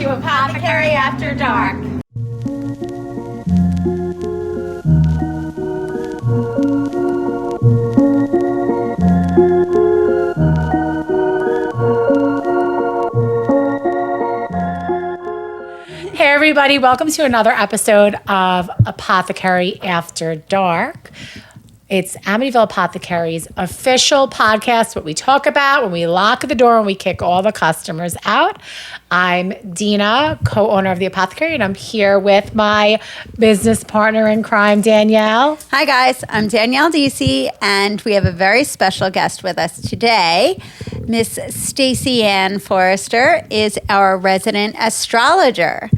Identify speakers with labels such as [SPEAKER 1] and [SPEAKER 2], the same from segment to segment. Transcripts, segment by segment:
[SPEAKER 1] to Apothecary After Dark. Hey everybody, welcome to another episode of Apothecary After Dark. It's Amityville Apothecary's official podcast, what we talk about when we lock the door and we kick all the customers out. I'm Dina, co-owner of the Apothecary, and I'm here with my business partner in crime, Danielle.
[SPEAKER 2] Hi guys, I'm Danielle DC, and we have a very special guest with us today. Miss Stacyann Forrester is our resident astrologer.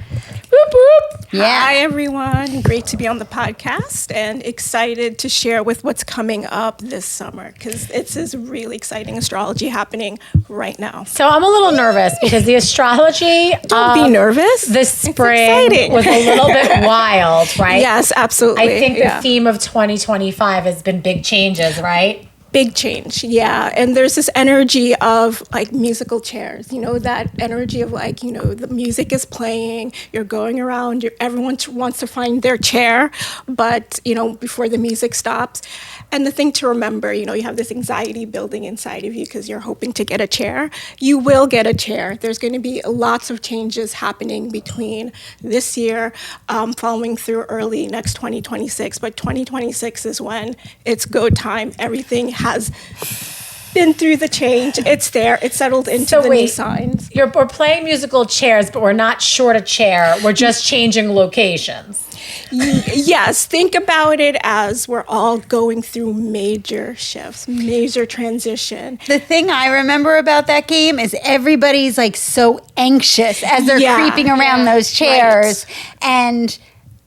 [SPEAKER 1] Whoop, whoop.
[SPEAKER 2] Yeah.
[SPEAKER 3] Hi, everyone. Great to be on the podcast and excited to share with what's coming up this summer because it's this really exciting astrology happening right now.
[SPEAKER 1] So I'm a little nervous because the astrology
[SPEAKER 3] Don't be nervous.
[SPEAKER 1] this spring was a little bit wild, right?
[SPEAKER 3] Yes, absolutely.
[SPEAKER 1] I think the theme of 2025 has been big changes, right?
[SPEAKER 3] Big change, yeah. And there's this energy of like musical chairs, you know, that energy of like, you know, the music is playing, you're going around, everyone wants to find their chair, but, you know, before the music stops. And the thing to remember, you know, you have this anxiety building inside of you because you're hoping to get a chair. You will get a chair. There's going to be lots of changes happening between this year, following through early next 2026. But 2026 is when it's go time. Everything has been through the change. It's there. It's settled into new signs.
[SPEAKER 1] We're playing musical chairs, but we're not short a chair. We're just changing locations.
[SPEAKER 3] Yes, think about it as we're all going through major shifts, major transition.
[SPEAKER 2] The thing I remember about that game is everybody's like so anxious as they're creeping around those chairs, and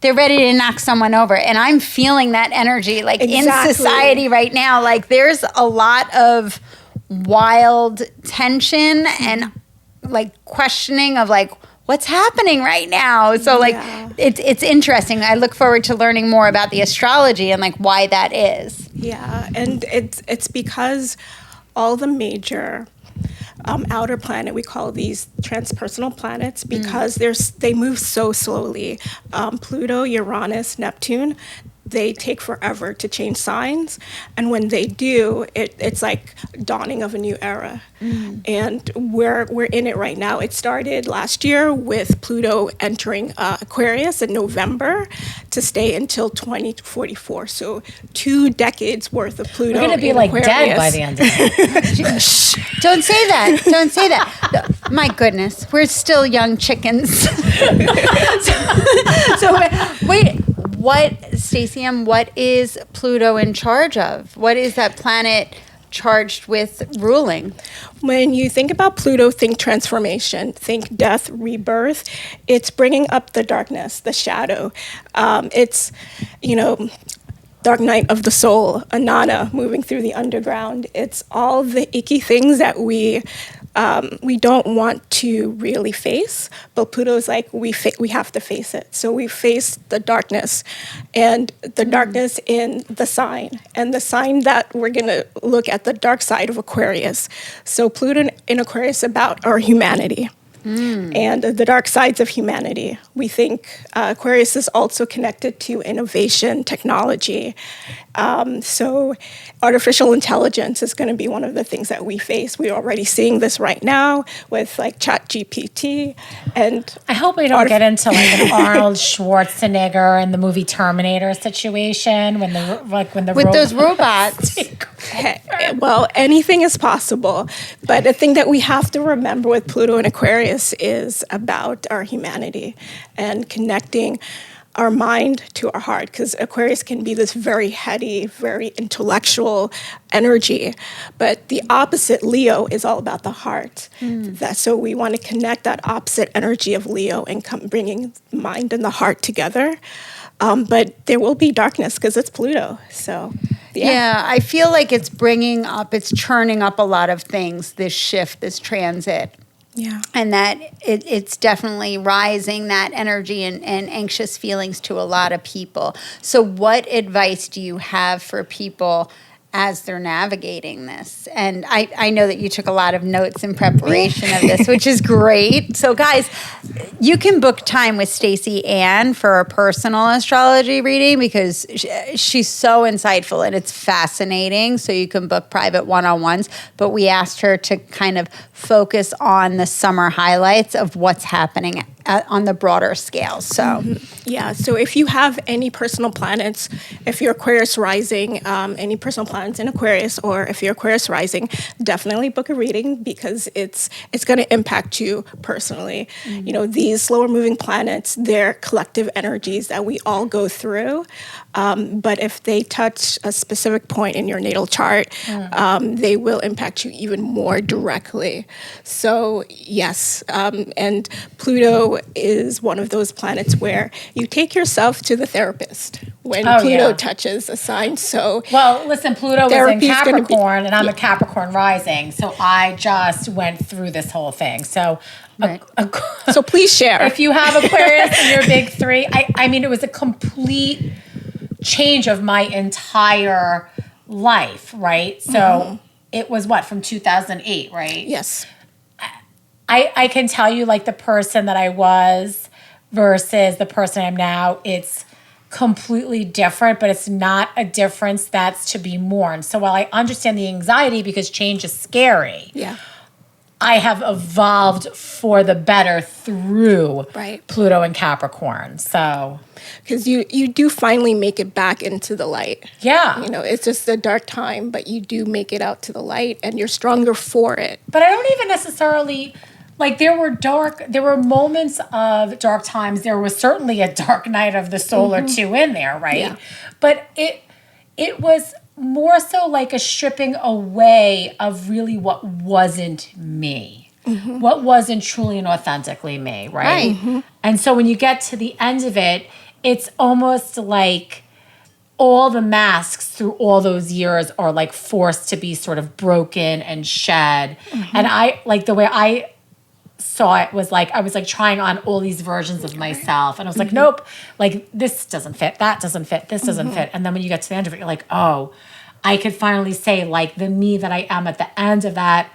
[SPEAKER 2] they're ready to knock someone over. And I'm feeling that energy like in society right now. Like there's a lot of wild tension and like questioning of like, what's happening right now? So like it's interesting. I look forward to learning more about the astrology and like why that is.
[SPEAKER 3] Yeah, and it's because all the major outer planet, we call these transpersonal planets because they move so slowly. Pluto, Uranus, Neptune, they take forever to change signs. And when they do, it's like dawning of a new era. And we're in it right now. It started last year with Pluto entering Aquarius in November to stay until 2044. So 2 decades worth of Pluto.
[SPEAKER 1] We're going to be like
[SPEAKER 3] Aquarius.
[SPEAKER 1] dead by the end of it.
[SPEAKER 2] Shh, don't say that. Don't say that. My goodness, we're still young chickens. so wait. Stacyann, what is Pluto in charge of? What is that planet charged with ruling?
[SPEAKER 3] When you think about Pluto, think transformation, think death, rebirth. It's bringing up the darkness, the shadow. It's, you know, dark night of the soul, Anana moving through the underground. It's all the icky things that we don't want to really face, but Pluto's like, we have to face it. So we face the darkness, and the darkness in the sign. And the sign that we're going to look at the dark side of Aquarius. So Pluto in Aquarius about our humanity. And the dark sides of humanity. We think Aquarius is also connected to innovation, technology. So artificial intelligence is going to be one of the things that we face. We're already seeing this right now with like ChatGPT. And
[SPEAKER 1] I hope we don't get into like an Arnold Schwarzenegger in the movie Terminator situation when
[SPEAKER 2] those robots.
[SPEAKER 3] Well, anything is possible. But the thing that we have to remember with Pluto and Aquarius is about our humanity and connecting our mind to our heart, because Aquarius can be this very heady, very intellectual energy, but the opposite, Leo, is all about the heart. So we want to connect that opposite energy of Leo and bringing the mind and the heart together. But there will be darkness because it's Pluto. So,
[SPEAKER 2] yeah, I feel like it's churning up a lot of things, this shift, this transit.
[SPEAKER 3] Yeah.
[SPEAKER 2] And that it's definitely rising that energy and anxious feelings to a lot of people. So what advice do you have for people as they're navigating this? And I know that you took a lot of notes in preparation of this, which is great. So guys, you can book time with Stacyann for a personal astrology reading because she's so insightful and it's fascinating. So you can book private one-on-ones. But we asked her to kind of focus on the summer highlights of what's happening on the broader scale. So
[SPEAKER 3] yeah, so if you have any personal planets, if you're Aquarius rising, any personal planets in Aquarius, or if you're Aquarius rising, definitely book a reading because it's going to impact you personally. You know, these slower moving planets, they're collective energies that we all go through. But if they touch a specific point in your natal chart, they will impact you even more directly. So yes, and Pluto is one of those planets where you take yourself to the therapist when Pluto touches a sign. So
[SPEAKER 1] well, listen, Pluto is in Capricorn, and I'm a Capricorn rising, so I just went through this whole thing. So.
[SPEAKER 2] Right.
[SPEAKER 3] So please share.
[SPEAKER 1] If you have Aquarius in your big three, I mean, it was a complete change of my entire life, right? So it was from 2008, right?
[SPEAKER 3] Yes.
[SPEAKER 1] I can tell you, like, the person that I was versus the person I am now, it's completely different, but it's not a difference that's to be mourned. So while I understand the anxiety because change is scary,
[SPEAKER 3] Yeah.
[SPEAKER 1] I have evolved for the better through
[SPEAKER 3] Right.
[SPEAKER 1] Pluto and Capricorn. So,
[SPEAKER 3] because you do finally make it back into the light.
[SPEAKER 1] yeah.
[SPEAKER 3] You know, it's just a dark time, but you do make it out to the light and you're stronger for it.
[SPEAKER 1] But I don't even necessarily, like, there were moments of dark times. There was certainly a dark night of the soul or two in there, right?
[SPEAKER 3] Yeah.
[SPEAKER 1] But it was more so like a stripping away of really what wasn't me, what wasn't truly and authentically me, right? And so when you get to the end of it, it's almost like all the masks through all those years are like forced to be sort of broken and shed. And I, like, the way I saw it was like I was like trying on all these versions of myself, and I was like, nope, like, this doesn't fit, that doesn't fit, this doesn't fit. And then when you get to the end of it, you're like, oh, I could finally say, like, the me that I am at the end of that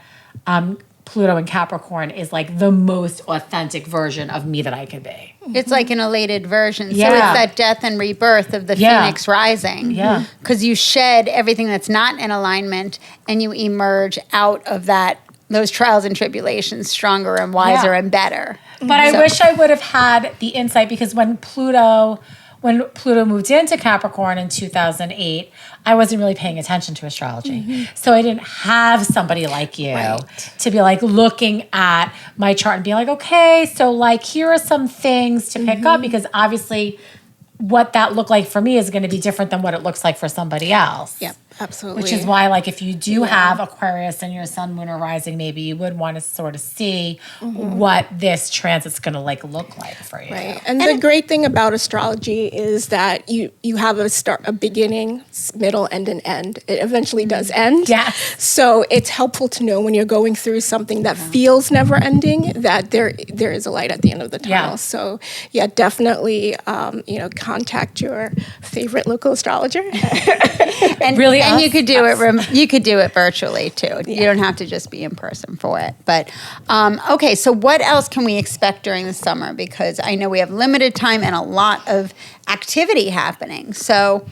[SPEAKER 1] Pluto and Capricorn is like the most authentic version of me that I could be.
[SPEAKER 2] it's like an elated version. So
[SPEAKER 1] Yeah.
[SPEAKER 2] it's that death and rebirth of the
[SPEAKER 1] Yeah.
[SPEAKER 2] phoenix rising.
[SPEAKER 1] Yeah.
[SPEAKER 2] Because you shed everything that's not in alignment and you emerge out of those trials and tribulations stronger and wiser
[SPEAKER 1] Yeah.
[SPEAKER 2] and better.
[SPEAKER 1] But I wish I would have had the insight, because when Pluto moved into Capricorn in 2008, I wasn't really paying attention to astrology. So I didn't have somebody like you to be like looking at my chart and be like, okay, so like here are some things to pick up, because obviously what that looked like for me is going to be different than what it looks like for somebody else.
[SPEAKER 3] Yep, absolutely.
[SPEAKER 1] Which is why, like, if you do have Aquarius in your sun, moon, or rising, maybe you would want to sort of see what this transit's going to, like, look like for you.
[SPEAKER 3] Right. And the great thing about astrology is that you have a beginning, middle, and an end. It eventually does end.
[SPEAKER 1] Yes.
[SPEAKER 3] So it's helpful to know when you're going through something that feels never ending, that there is a light at the end of the tunnel.
[SPEAKER 1] Yeah.
[SPEAKER 3] So yeah, definitely, contact your favorite local astrologer.
[SPEAKER 2] And
[SPEAKER 1] Really,
[SPEAKER 2] and
[SPEAKER 1] us?
[SPEAKER 2] you could do it. You could do it virtually too. You don't have to just be in person for it. But okay, so what else can we expect during the summer? Because I know we have limited time and a lot of activity happening. So,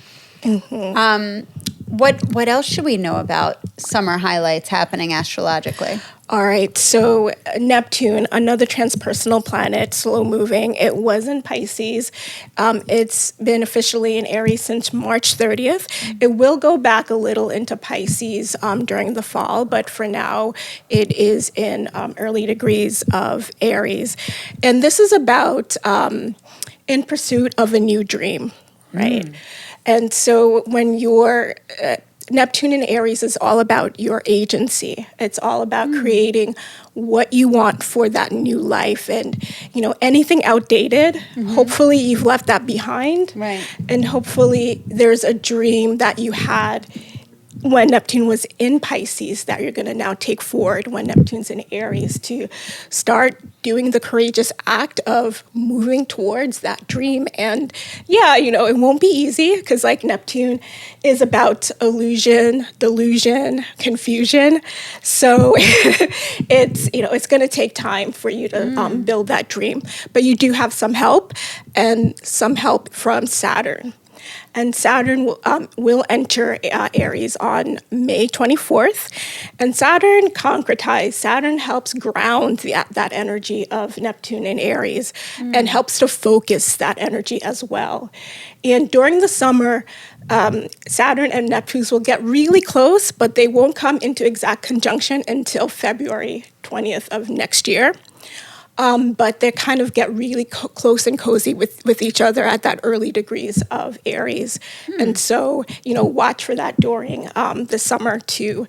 [SPEAKER 2] what else should we know about summer highlights happening astrologically?
[SPEAKER 3] All right, so Neptune, another transpersonal planet, slow moving. It was in Pisces. It's been officially in Aries since March 30th. It will go back a little into Pisces during the fall, but for now, it is in early degrees of Aries. And this is about in pursuit of a new dream, right? And so when you're Neptune in Aries is all about your agency. It's all about creating what you want for that new life. And, anything outdated, hopefully you've left that behind.
[SPEAKER 2] Right.
[SPEAKER 3] And hopefully there's a dream that you had when Neptune was in Pisces that you're going to now take forward when Neptune's in Aries to start doing the courageous act of moving towards that dream. And yeah, it won't be easy because like Neptune is about illusion, delusion, confusion. So it's going to take time for you to build that dream. But you do have some help and some help from Saturn. And Saturn will enter Aries on May 24th. And Saturn concretizes. Saturn helps ground that energy of Neptune in Aries and helps to focus that energy as well. And during the summer, Saturn and Neptune will get really close, but they won't come into exact conjunction until February 20th of next year. But they kind of get really close and cozy with each other at that early degrees of Aries. And so, watch for that during the summer to,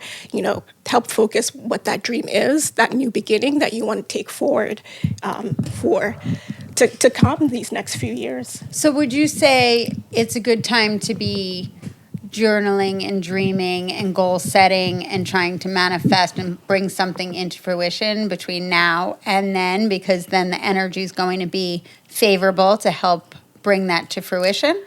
[SPEAKER 3] help focus what that dream is, that new beginning that you want to take forward to come these next few years.
[SPEAKER 2] So would you say it's a good time to be journaling and dreaming and goal setting and trying to manifest and bring something into fruition between now and then, because then the energy is going to be favorable to help bring that to fruition?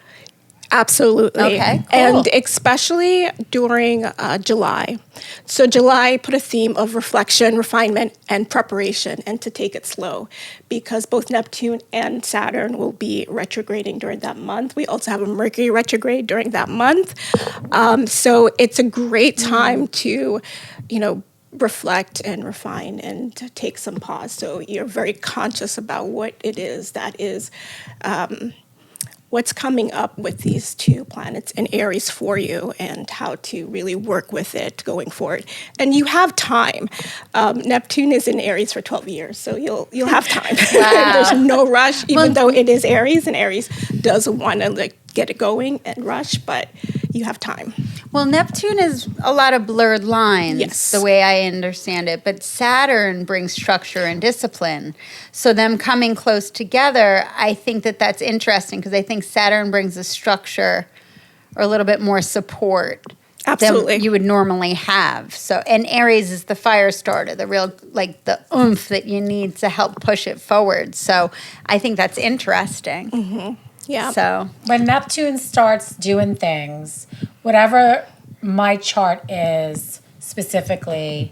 [SPEAKER 3] Absolutely.
[SPEAKER 2] Okay, cool.
[SPEAKER 3] And especially during July. So July put a theme of reflection, refinement, and preparation, and to take it slow, because both Neptune and Saturn will be retrograding during that month. We also have a Mercury retrograde during that month. So it's a great time to, reflect and refine and to take some pause. So you're very conscious about what it is that is what's coming up with these two planets in Aries for you and how to really work with it going forward. And you have time. Neptune is in Aries for 12 years, so you'll have time.
[SPEAKER 2] Wow.
[SPEAKER 3] There's no rush, even though it is Aries, and Aries does want to get it going and rush, but you have time.
[SPEAKER 2] Well, Neptune is a lot of blurred lines,
[SPEAKER 3] Yes.
[SPEAKER 2] the way I understand it. But Saturn brings structure and discipline. So them coming close together, I think that's interesting, because I think Saturn brings a structure or a little bit more support
[SPEAKER 3] Absolutely.
[SPEAKER 2] than you would normally have. So, and Aries is the fire starter, the real, the oomph that you need to help push it forward. So I think that's interesting.
[SPEAKER 3] Mm-hmm. Yeah.
[SPEAKER 2] So
[SPEAKER 1] When Neptune starts doing things, whatever my chart is specifically,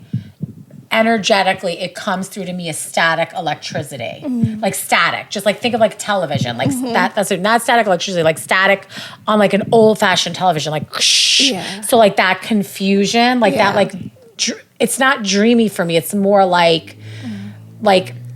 [SPEAKER 1] energetically, it comes through to me as static electricity. Like static. Just think of television. That's not static electricity, static on an old fashioned television.
[SPEAKER 3] Yeah.
[SPEAKER 1] So that confusion, it's not dreamy for me. It's more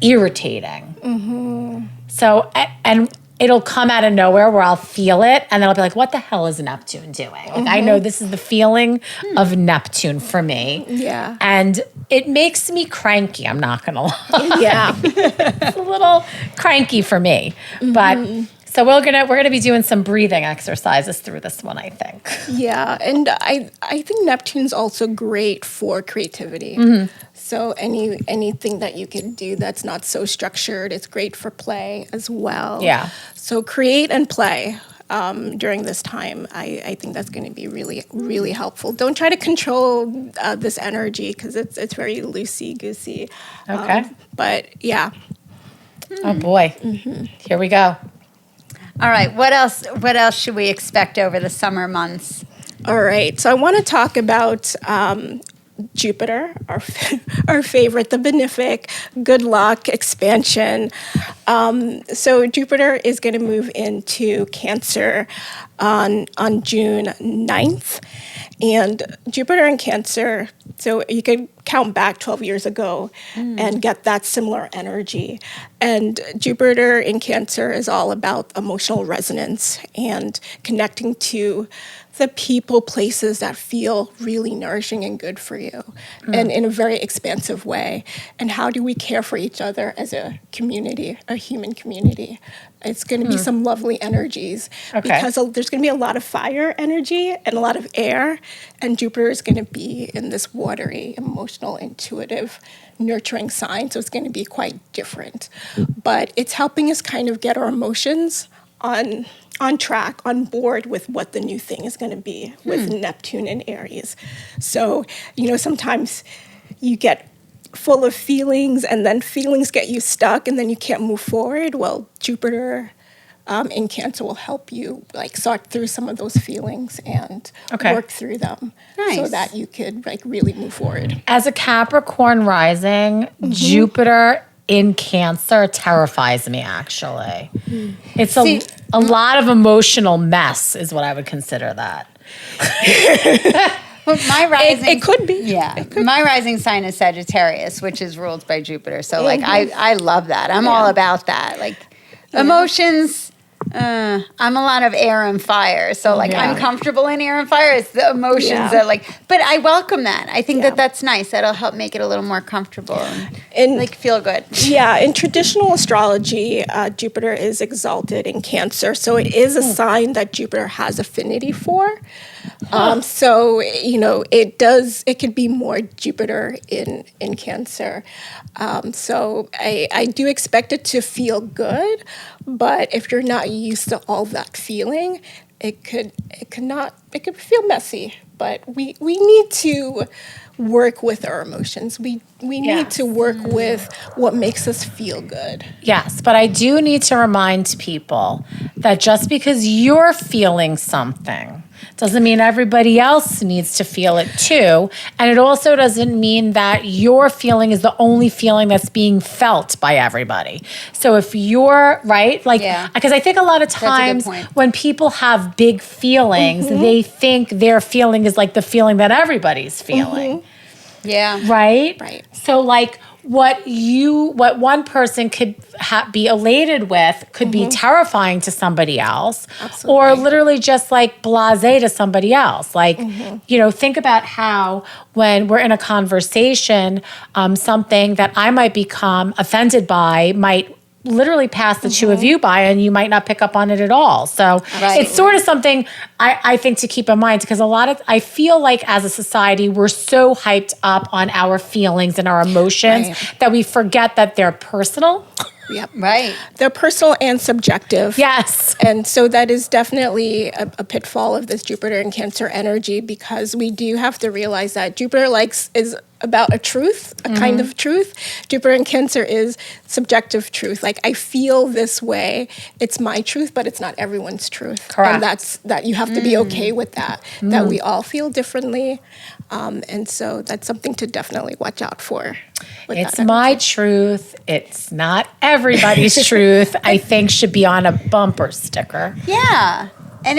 [SPEAKER 1] irritating. So, and it'll come out of nowhere where I'll feel it, and then I'll be like, what the hell is Neptune doing? I know this is the feeling of Neptune for me.
[SPEAKER 3] Yeah.
[SPEAKER 1] And it makes me cranky, I'm not going to lie.
[SPEAKER 3] Yeah.
[SPEAKER 1] It's a little cranky for me. But so we're gonna be doing some breathing exercises through this one, I think.
[SPEAKER 3] Yeah, and I think Neptune's also great for creativity. So anything that you can do that's not so structured, it's great for play as well.
[SPEAKER 1] Yeah.
[SPEAKER 3] So create and play during this time. I think that's going to be really, really helpful. Don't try to control this energy, because it's very loosey-goosey.
[SPEAKER 1] Okay.
[SPEAKER 3] But yeah.
[SPEAKER 1] Oh boy. Here we go.
[SPEAKER 2] all right, what else should we expect over the summer months?
[SPEAKER 3] All right, so I want to talk about Jupiter, our favorite, the benefic, good luck, expansion. So Jupiter is going to move into Cancer on June 9th. And Jupiter in Cancer, so you could count back 12 years ago and get that similar energy. And Jupiter in Cancer is all about emotional resonance and connecting to the people, places that feel really nourishing and good for you, and in a very expansive way. And how do we care for each other as a community, a human community? It's going to be some lovely energies because there's going to be a lot of fire energy and a lot of air, and Jupiter is going to be in this watery, emotional, intuitive, nurturing sign, so it's going to be quite different. But it's helping us kind of get our emotions on track, on board with what the new thing is going to be with Neptune and Aries. So, sometimes you get full of feelings and then feelings get you stuck and then you can't move forward. Well, Jupiter in Cancer will help you sort through some of those feelings and work through them so that you could really move forward.
[SPEAKER 1] As a Capricorn rising, Jupiter in Cancer terrifies me, actually. It's a lot of emotional mess is what I would consider that.
[SPEAKER 2] Well, my rising,
[SPEAKER 3] it could be.
[SPEAKER 2] Yeah. My rising sign is Sagittarius, which is ruled by Jupiter. So I love that. I'm all about that. Emotions, I'm a lot of air and fire. So I'm comfortable in air and fire. It's the emotions that but I welcome that. I think that's nice. That'll help make it a little more comfortable and feel good.
[SPEAKER 3] Yeah, in traditional astrology, Jupiter is exalted in Cancer. So it is a sign that Jupiter has affinity for. So, it could be more Jupiter in Cancer. So I do expect it to feel good, but if you're not used to all that feeling, it could feel messy. But we need to work with our emotions. We need to work with what makes us feel good.
[SPEAKER 1] Yes, but I do need to remind people that just because you're feeling something doesn't mean everybody else needs to feel it too. And it also doesn't mean that your feeling is the only feeling that's being felt by everybody. So if you're, right? Because I think a lot of times when people have big feelings, they think their feeling is like the feeling that everybody's feeling.
[SPEAKER 2] Yeah.
[SPEAKER 1] Right?
[SPEAKER 3] Right.
[SPEAKER 1] So what one person could be elated with could be terrifying to somebody else.
[SPEAKER 3] Absolutely.
[SPEAKER 1] Or literally just blasé to somebody else. Think about how when we're in a conversation, something that I might become offended by might literally pass the two of you by and you might not pick up on it at all. So it's sort of something I think to keep in mind, because I feel like as a society, we're so hyped up on our feelings and our emotions that we forget that they're personal.
[SPEAKER 3] Yep.
[SPEAKER 2] Right.
[SPEAKER 3] They're personal and subjective.
[SPEAKER 1] Yes.
[SPEAKER 3] And so that is definitely a pitfall of this Jupiter and Cancer energy, because we do have to realize that Jupiter is about a truth, a kind of truth. Jupiter and Cancer is subjective truth. I feel this way. It's my truth, but it's not everyone's truth.
[SPEAKER 1] Correct.
[SPEAKER 3] And that you have to be okay with that we all feel differently. And so that's something to definitely watch out for.
[SPEAKER 1] It's my truth. It's not everybody's truth. I think should be on a bumper sticker.
[SPEAKER 2] Yeah. And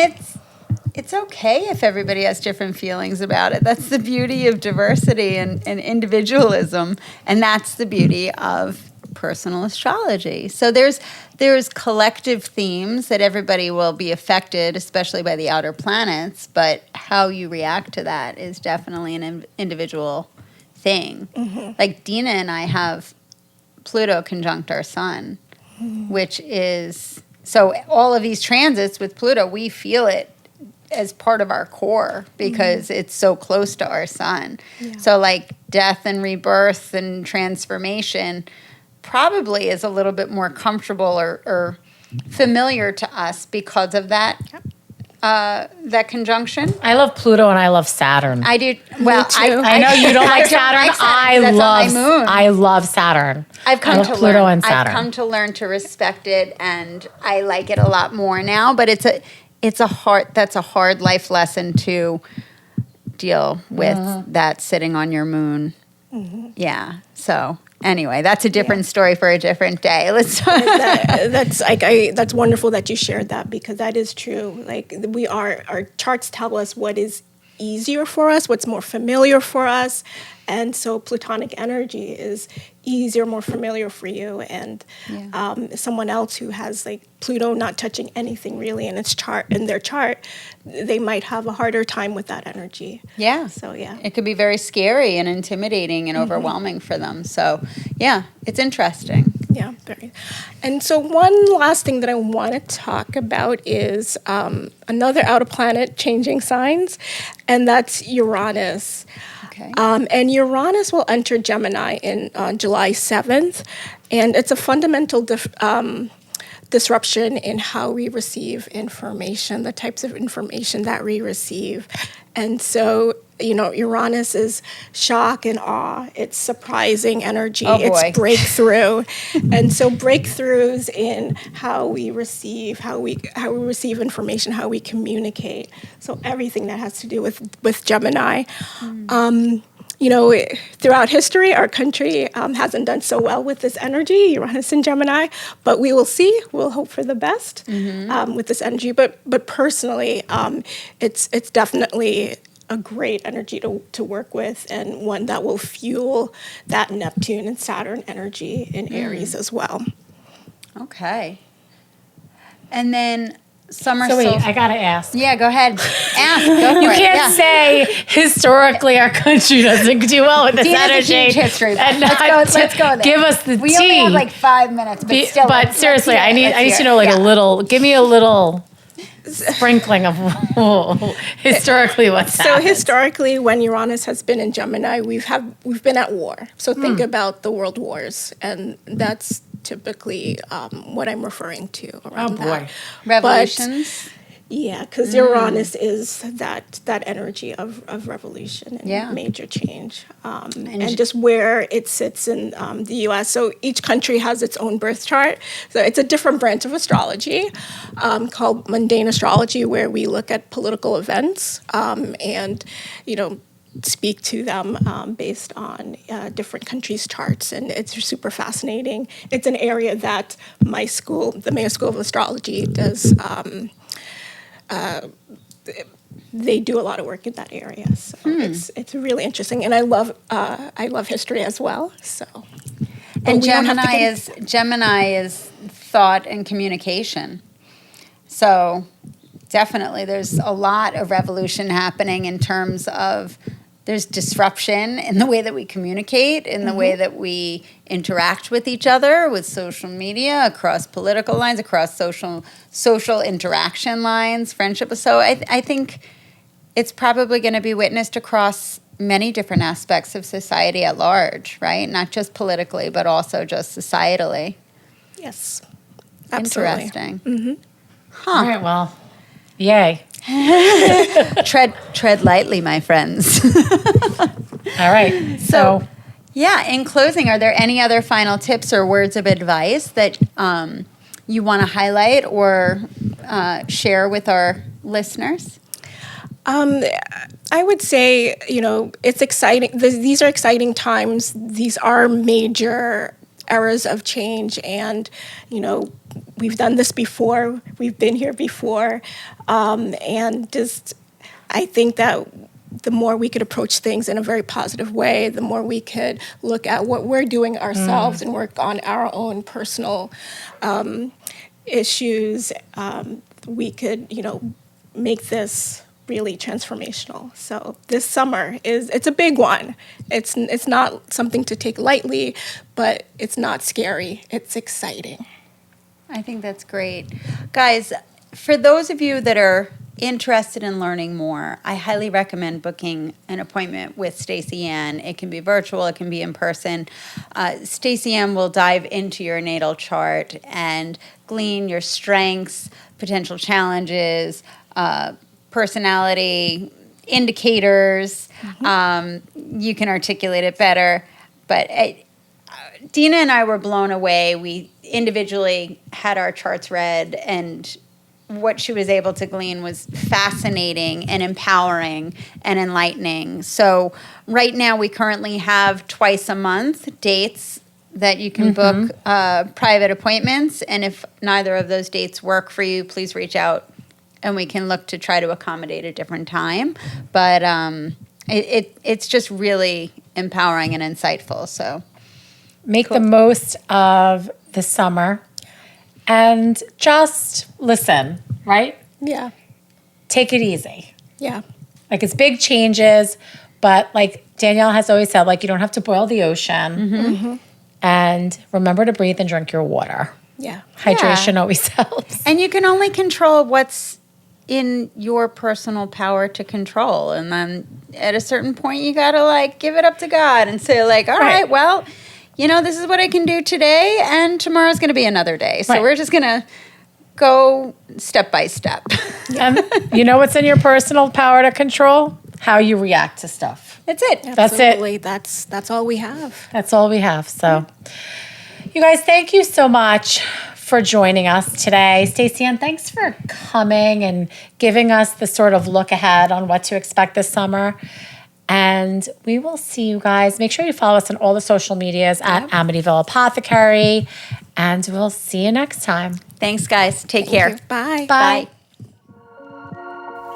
[SPEAKER 2] it's okay if everybody has different feelings about it. That's the beauty of diversity and individualism. And that's the beauty of personal astrology. So there's collective themes that everybody will be affected, especially by the outer planets, but how you react to that is definitely an individual thing. Like Dina and I have Pluto conjunct our sun, which is, so all of these transits with Pluto, we feel it as part of our core because it's so close to our sun. Yeah. So death and rebirth and transformation probably is a little bit more comfortable or familiar to us because of that. That conjunction.
[SPEAKER 1] I love Pluto and I love Saturn.
[SPEAKER 2] I do. Well,
[SPEAKER 1] I know you don't like Saturn. I love Saturn.
[SPEAKER 2] I've come to
[SPEAKER 1] Pluto
[SPEAKER 2] learn.
[SPEAKER 1] And Saturn.
[SPEAKER 2] I've come to learn to respect it, and I like it a lot more now. But that's a hard life lesson to deal with. That sitting on your moon. Yeah. So anyway, that's a different story for a different day. Let's.
[SPEAKER 3] That's wonderful that you shared that, because that is true. Our charts tell us what is easier for us, what's more familiar for us, and so Plutonic energy is easier, more familiar for you, and someone else who has Pluto not touching anything really in their chart, they might have a harder time with that energy.
[SPEAKER 2] Yeah.
[SPEAKER 3] So
[SPEAKER 2] it could be very scary and intimidating and overwhelming for them. So it's interesting.
[SPEAKER 3] Yeah, very. And so one last thing that I want to talk about is another outer planet changing signs, and that's Uranus.
[SPEAKER 2] Okay.
[SPEAKER 3] And Uranus will enter Gemini on July 7th, and it's a fundamental disruption in how we receive information, the types of information that we receive. And so, Uranus is shock and awe. It's surprising energy.
[SPEAKER 2] Oh, boy.
[SPEAKER 3] It's breakthrough. And so breakthroughs in how we receive information, how we communicate. So everything that has to do with Gemini. Throughout history, our country hasn't done so well with this energy, Uranus and Gemini, but we will see. We'll hope for the best with this energy. But personally, it's definitely a great energy to work with, and one that will fuel that Neptune and Saturn energy in Aries as well.
[SPEAKER 2] Okay. And then summer
[SPEAKER 1] So wait,
[SPEAKER 2] solstice.
[SPEAKER 1] I gotta ask.
[SPEAKER 2] Yeah, go ahead. Ask. Go for
[SPEAKER 1] You
[SPEAKER 2] it.
[SPEAKER 1] can't
[SPEAKER 2] Yeah.
[SPEAKER 1] say historically our country doesn't do well with this
[SPEAKER 2] Dina's a
[SPEAKER 1] energy.
[SPEAKER 2] huge history buff.
[SPEAKER 1] And
[SPEAKER 2] Let's go there.
[SPEAKER 1] Give us the
[SPEAKER 2] We
[SPEAKER 1] tea.
[SPEAKER 2] only have like 5 minutes, but still.
[SPEAKER 1] But seriously, I need to know
[SPEAKER 2] a
[SPEAKER 1] a little. Give me a little sprinkling of historically what's
[SPEAKER 3] So
[SPEAKER 1] happened.
[SPEAKER 3] historically, when Uranus has been in Gemini, we've been at war. So think about the world wars, and that's typically what I'm referring to around
[SPEAKER 1] boy.
[SPEAKER 3] that.
[SPEAKER 2] Revolutions.
[SPEAKER 3] Yeah, because Uranus is that energy of revolution and
[SPEAKER 2] Yeah.
[SPEAKER 3] major change, and just where it sits in the U.S. So each country has its own birth chart. So it's a different branch of astrology called mundane astrology, where we look at political events and speak to them based on different countries' charts, and it's super fascinating. It's an area that my school, the Mayo School of Astrology, does. They do a lot of work in that area, so it's really interesting, and I love history as well. So,
[SPEAKER 2] And Gemini is thought and communication. So definitely there's a lot of revolution happening in terms of there's disruption in the way that we communicate, in the way that we interact with each other, with social media, across political lines, across social interaction lines, friendship. So I think it's probably going to be witnessed across many different aspects of society at large, right? Not just politically, but also just societally.
[SPEAKER 3] yes, absolutely.
[SPEAKER 2] Interesting.
[SPEAKER 1] All right, well, yay.
[SPEAKER 2] Tread lightly, my friends.
[SPEAKER 1] All right. So
[SPEAKER 2] Yeah, in closing, are there any other final tips or words of advice that you want to highlight or share with our listeners?
[SPEAKER 3] I would say, it's exciting. These are exciting times. These are major eras of change, and we've done this before. We've been here before, and just I think that the more we could approach things in a very positive way, the more we could look at what we're doing ourselves and work on our own personal issues. We could, make this really transformational. So this summer it's a big one. It's not something to take lightly, but it's not scary. It's exciting.
[SPEAKER 2] I think that's great. Guys, for those of you that are interested in learning more, I highly recommend booking an appointment with Stacyann. It can be virtual, it can be in person. Stacyann will dive into your natal chart and glean your strengths, potential challenges, personality indicators. You can articulate it better. But Dina and I were blown away. We individually had our charts read, and what she was able to glean was fascinating and empowering and enlightening. So right now we currently have twice a month dates that you can book private appointments. And if neither of those dates work for you, please reach out and we can look to try to accommodate a different time. But it's just really empowering and insightful. So
[SPEAKER 1] make the most of the summer and just listen, right?
[SPEAKER 3] Yeah.
[SPEAKER 1] Take it easy.
[SPEAKER 3] Yeah.
[SPEAKER 1] Like it's big changes, but like Danielle has always said, like you don't have to boil the ocean. And remember to breathe and drink your water.
[SPEAKER 3] Yeah.
[SPEAKER 1] Hydration always helps.
[SPEAKER 2] And you can only control what's in your personal power to control. And then at a certain point, you got to like give it up to God and say like, all right, well, this is what I can do today, and tomorrow's going to be another day. So
[SPEAKER 1] Right.
[SPEAKER 2] we're just going to go step by step.
[SPEAKER 1] And you know what's in your personal power to control? How you react to stuff.
[SPEAKER 2] That's it.
[SPEAKER 1] That's it.
[SPEAKER 3] Absolutely. That's all we have.
[SPEAKER 1] That's all we have. So, you guys, thank you so much for joining us today. Stacyann, thanks for coming and giving us the sort of look ahead on what to expect this summer. And we will see you guys. Make sure you follow us on all the social medias at Amityville Apothecary. And we'll see you next time.
[SPEAKER 2] Thanks, guys. Take care.
[SPEAKER 3] Bye.
[SPEAKER 1] Bye.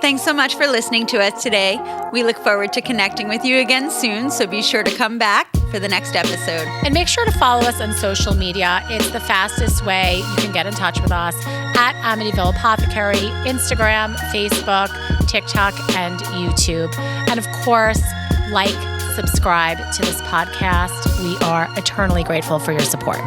[SPEAKER 2] Thanks so much for listening to us today. We look forward to connecting with you again soon, so be sure to come back for the next episode.
[SPEAKER 1] And make sure to follow us on social media. It's the fastest way you can get in touch with us at Amityville Apothecary, Instagram, Facebook, TikTok, and YouTube. And of course, like, subscribe to this podcast. We are eternally grateful for your support.